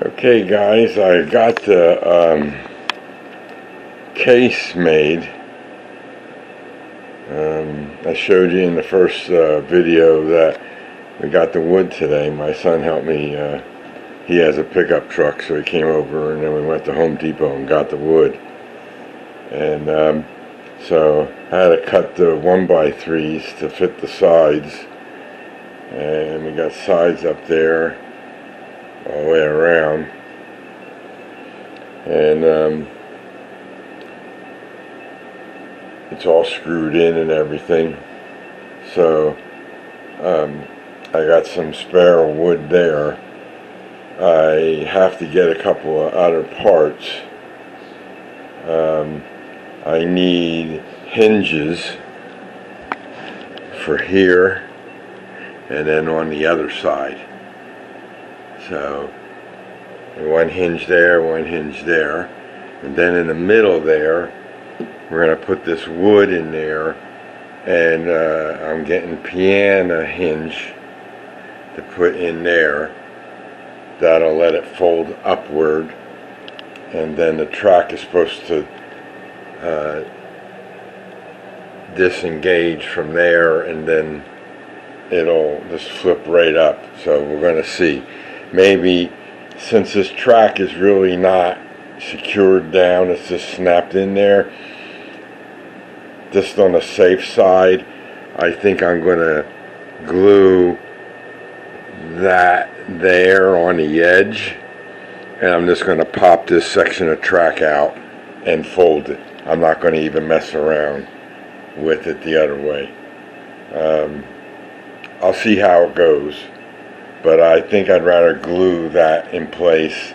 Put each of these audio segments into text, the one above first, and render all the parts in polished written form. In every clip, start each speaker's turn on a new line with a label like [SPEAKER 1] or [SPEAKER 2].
[SPEAKER 1] Okay guys, I got the case made. I showed you in the first video that we got the wood today. My son helped me. He has a pickup truck, so he came over and then we went to Home Depot and got the wood. And so I had to cut the 1x3s to fit the sides. And we got sides up there all the way around, and it's all screwed in and everything. So I got some spare wood there. I have to get a couple of other parts. I need hinges for here and then on the other side. So one hinge there, one hinge there, and then in the middle there we're going to put this wood in there, and I'm getting piano hinge to put in there. That'll let it fold upward, and then the track is supposed to disengage from there, and then it'll just flip right up. So we're going to see. Maybe, since this track is really not secured down, it's just snapped in there, just on the safe side, I think I'm going to glue that there on the edge, and I'm just going to pop this section of track out and fold it. I'm not going to even mess around with it the other way. I'll see how it goes. But I think I'd rather glue that in place,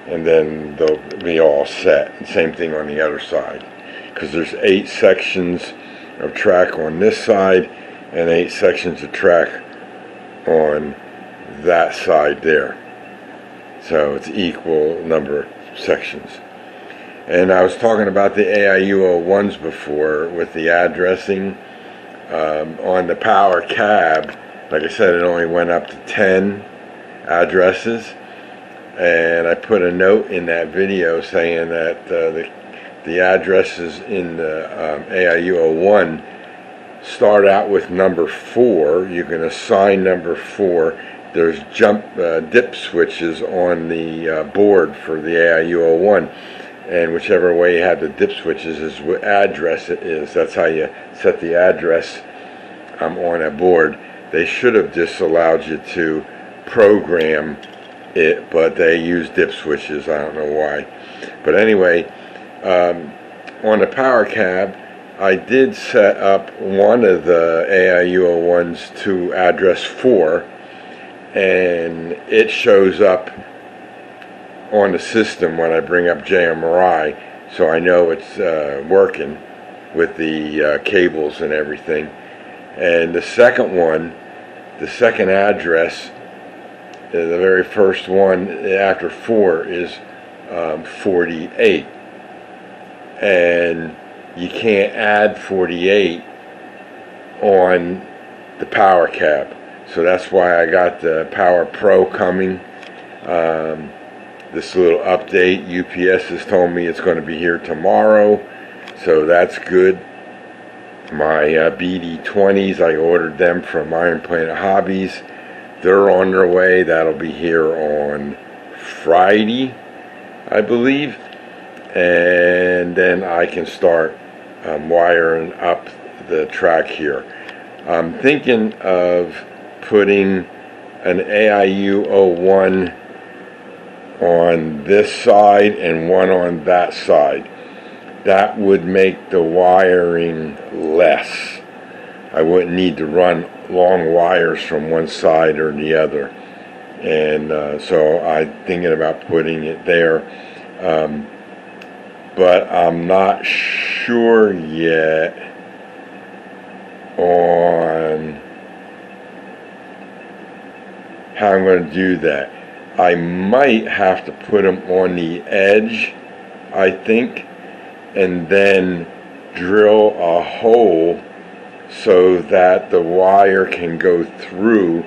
[SPEAKER 1] and then they'll be all set. And same thing on the other side, because there's 8 sections of track on this side and 8 sections of track on that side there. So it's equal number of sections. And I was talking about the AIU01s before with the addressing on the power cab. Like I said, it only went up to 10 addresses, and I put a note in that video saying that the addresses in the AIU01 start out with number 4. You can assign number 4. There's dip switches on the board for the AIU01, and whichever way you have the dip switches is what address it is. That's how you set the address on a board. They should have just allowed you to program it, but they use dip switches. I don't know why. But anyway, on the power cab, I did set up one of the AIU01s to address 4, and it shows up on the system when I bring up JMRI, so I know it's working with the cables and everything. And the second one, the second address, the very first one after 4 is 48, and you can't add 48 on the power cab. So that's why I got the Power Pro coming. This little update, UPS has told me it's going to be here tomorrow, so that's good. My BD20s, I ordered them from Iron Planet Hobbies. They're on their way. That'll be here on Friday, I believe. And then I can start wiring up the track here. I'm thinking of putting an AIU01 on this side and one on that side. That would make the wiring less. I wouldn't need to run long wires from one side or the other. And so I'm thinking about putting it there. But I'm not sure yet on how I'm going to do that. I might have to put them on the edge, I think, and then drill a hole so that the wire can go through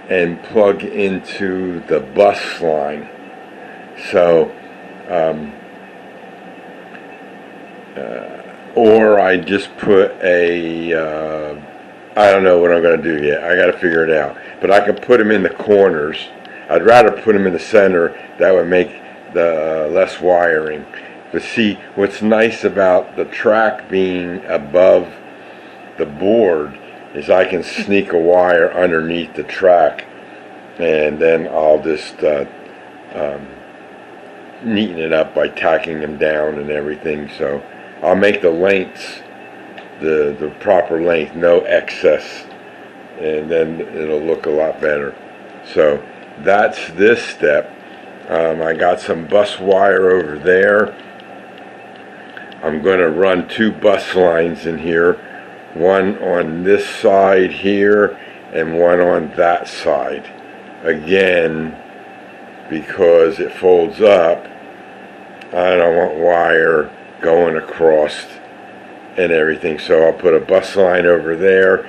[SPEAKER 1] and plug into the bus line. So, or I just put a, I don't know what I'm going to do yet. I got to figure it out. But I can put them in the corners. I'd rather put them in the center. That would make the less wiring. But see, what's nice about the track being above the board is I can sneak a wire underneath the track, and then I'll just neaten it up by tacking them down and everything. So I'll make the lengths the proper length, no excess, and then it'll look a lot better. So that's this step. I got some bus wire over there. I'm going to run 2 bus lines in here, one on this side here and one on that side. Again, because it folds up, I don't want wire going across and everything. So I'll put a bus line over there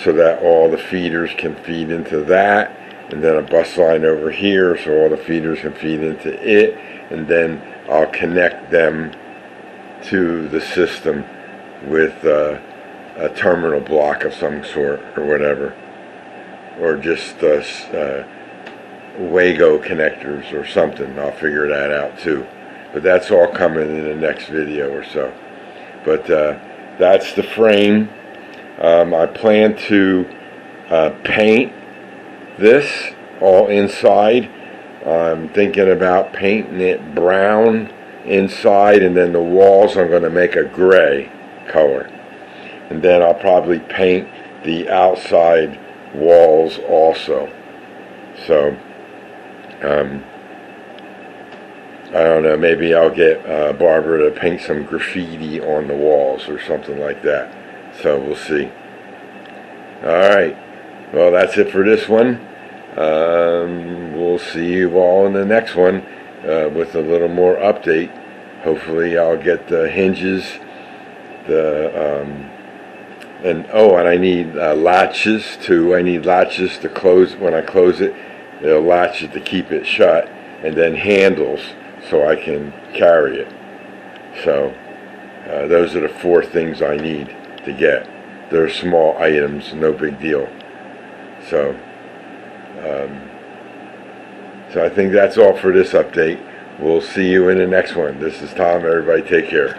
[SPEAKER 1] so that all the feeders can feed into that, and then a bus line over here so all the feeders can feed into it, and then I'll connect them to the system with a terminal block of some sort or whatever, or just Wago connectors or something. I'll figure that out too, but that's all coming in the next video or so. But that's the frame. I plan to paint this all inside. I'm thinking about painting it brown inside, and then the walls I'm going to make a gray color, and then I'll probably paint the outside walls also. So I don't know, maybe I'll get Barbara to paint some graffiti on the walls or something like that. So we'll see. Alright, well, that's it for this one. We'll see you all in the next one with a little more update. Hopefully I'll get the hinges, and I need latches too. I need latches to close. When I close it, they'll latch it to keep it shut, and then handles so I can carry it. So those are the 4 things I need to get. They're small items, no big deal. So I think that's all for this update. We'll see you in the next one. This is Tom. Everybody take care.